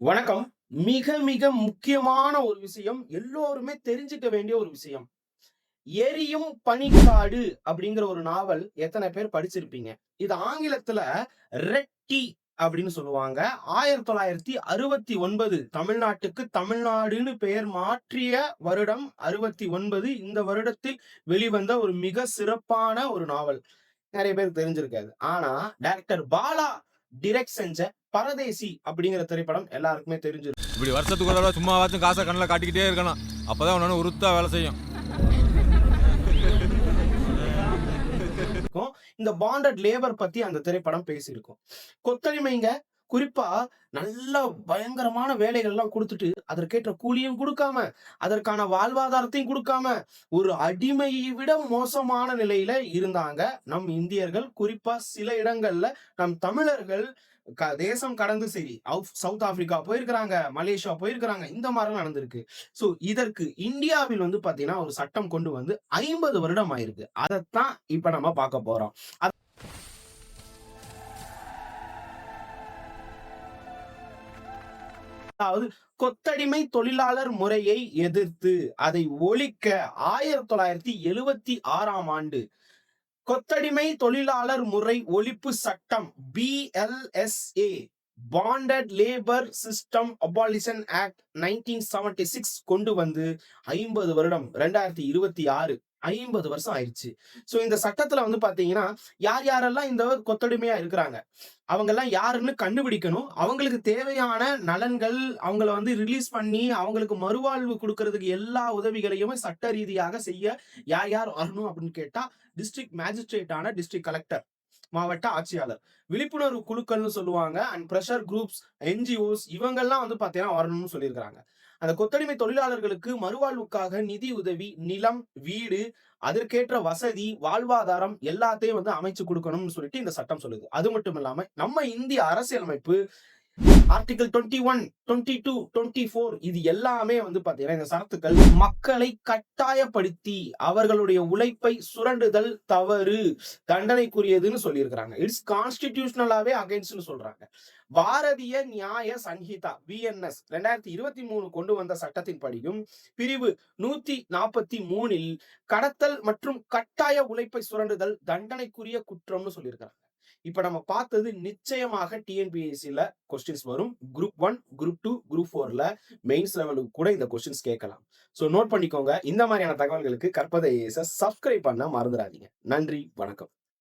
வணக்கம். மிக மிக முக்கியமான ஒரு விஷயம். எல்லோருமே தெரிஞ்சுக்க வேண்டிய ஒரு விஷயம். "எரியும் பனிக்காடு" அப்படிங்கிற ஒரு நாவல் எத்தன பேர் படிச்சிருப்பீங்க? இது ஆங்கிலத்துல ரெட் டீ அப்படின்னு சொல்லுவாங்க. 1969 தமிழ்நாட்டுக்கு தமிழ்நாடுன்னு பெயர் மாற்றிய வருடம் 69. இந்த வருடத்தில் வெளிவந்த ஒரு மிக சிறப்பான ஒரு நாவல். நெறைய பேருக்கு தெரிஞ்சிருக்காது. ஆனா, டைரக்டர் பாலா டிரெக்ட் செஞ்ச பரதேசி அப்படிங்கிற திரைப்படம் எல்லாருக்குமே தெரிஞ்சிருக்கும். இப்படி வருஷத்துக்கு ஒரு தடவை சும்மாவாச்சும் காசை கண்ணில் காட்டிக்கிட்டே இருக்கணும். அப்பதான் உன்னால உருத்தா வேலை செய்யும். இந்த பாண்டட் லேபர் பத்தி அந்த திரைப்படம் பேசியிருக்கும். கொத்தடிமைங்க குறிப்பா நல்ல பயங்கரமான வேலைகள்லாம் குடுத்துட்டு, அதற்கேற்ற கூலியும் குடுக்காம, அதற்கான வாழ்வாதாரத்தையும் குடுக்காம, ஒரு அடிமையை விட மோசமான நிலையில இருந்தாங்க நம் இந்தியர்கள். குறிப்பா சில இடங்கள்ல நம் தமிழர்கள் தேசம் கடந்து சரி, சவுத் ஆப்பிரிக்கா போயிருக்கிறாங்க, மலேசியா போயிருக்கிறாங்க. இந்த மாரிலாம் நடந்திருக்கு. சோ இதற்கு இந்தியாவில் வந்து பாத்தீங்கன்னா, ஒரு சட்டம் கொண்டு வந்து 50 வருடம் ஆயிருக்கு. அதத்தான் இப்ப நம்ம பார்க்க போறோம். அதாவது கொத்தடிமை தொழிலாளர் முறையை எதிர்த்து அதை ஒழிக்க 1976ஆம் ஆண்டு கொத்தடிமை தொழிலாளர் முறை ஒழிப்பு சட்டம் BLSA bonded labour system abolition act 1976 கொண்டு வந்து 50 வருடம் 2026 50 வருஷம் ஆயிடுச்சு. சோ இந்த சட்டத்துல வந்து பாத்தீங்கன்னா யார் யாரெல்லாம் இந்த கொத்தடிமையா இருக்கிறாங்க அவங்க எல்லாம் யாருன்னு கண்டுபிடிக்கணும். அவங்களுக்கு தேவையான நலன்கள் அவங்கள வந்து ரிலீஸ் பண்ணி அவங்களுக்கு மறுவாழ்வு கொடுக்கறதுக்கு எல்லா உதவிகளையும் சட்ட ரீதியாக செய்ய யார் யார் வரணும் அப்படின்னு கேட்டா டிஸ்ட்ரிக்ட் மேஜிஸ்ட்ரேட் ஆன டிஸ்ட்ரிக்ட் கலெக்டர், மாவட்ட ஆட்சியாளர், விழிப்புணர்வு குழுக்கள்னு சொல்லுவாங்க அண்ட் பிரஷர் குரூப்ஸ், NGOs இவங்கெல்லாம் வந்து பாத்தீங்கன்னா வரணும்னு சொல்லியிருக்கிறாங்க. அந்த கொத்தடிமை தொழிலாளர்களுக்கு மறுவாழ்வுக்காக நிதி உதவி, நிலம், வீடு, அதற்கேற்ற வசதி, வாழ்வாதாரம் எல்லாத்தையும் வந்து அமைச்சு கொடுக்கணும்னு சொல்லிட்டு இந்த சட்டம் சொல்லுது. அது மட்டும் இல்லாம நம்ம இந்திய அரசியலமைப்பு ஆர்டிகல் 21, 22, 24 இது எல்லாமே வந்து பாத்தீங்கன்னா இந்த சரத்துக்கள் மக்களை கட்டாயப்படுத்தி அவர்களுடைய உழைப்பை சுரண்டுதல் தவறு, தண்டனைக்குரியதுன்னு சொல்லியிருக்கிறாங்க. இட்ஸ் கான்ஸ்டிடியூஷனலாவே அகைன்ஸ்ட்னு சொல்றாங்க. பாரதிய நியாய சங்கீதா BNS 2023 கொண்டு வந்த சட்டத்தின் படியும் பிரிவு 143 கடத்தல் மற்றும் கட்டாய உழைப்பை சுரண்டுதல் தண்டனைக்குரிய குற்றம்னு சொல்லியிருக்கிறாங்க. இப்ப நம்ம பார்த்தது நிச்சயமாக டிஎன்பிஎஸ்சில கொஸ்டின்ஸ் வரும். குரூப் 1, குரூப் 2, குரூப் 4ல மெயின்ஸ் லெவலுக்கு கூட இந்த கொஸ்டின்ஸ் கேட்கலாம். சோ நோட் பண்ணிக்கோங்க. இந்த மாதிரியான தகவல்களுக்கு கற்பதை சப்ஸ்கிரைப் பண்ண மறந்துடாதீங்க. நன்றி, வணக்கம்.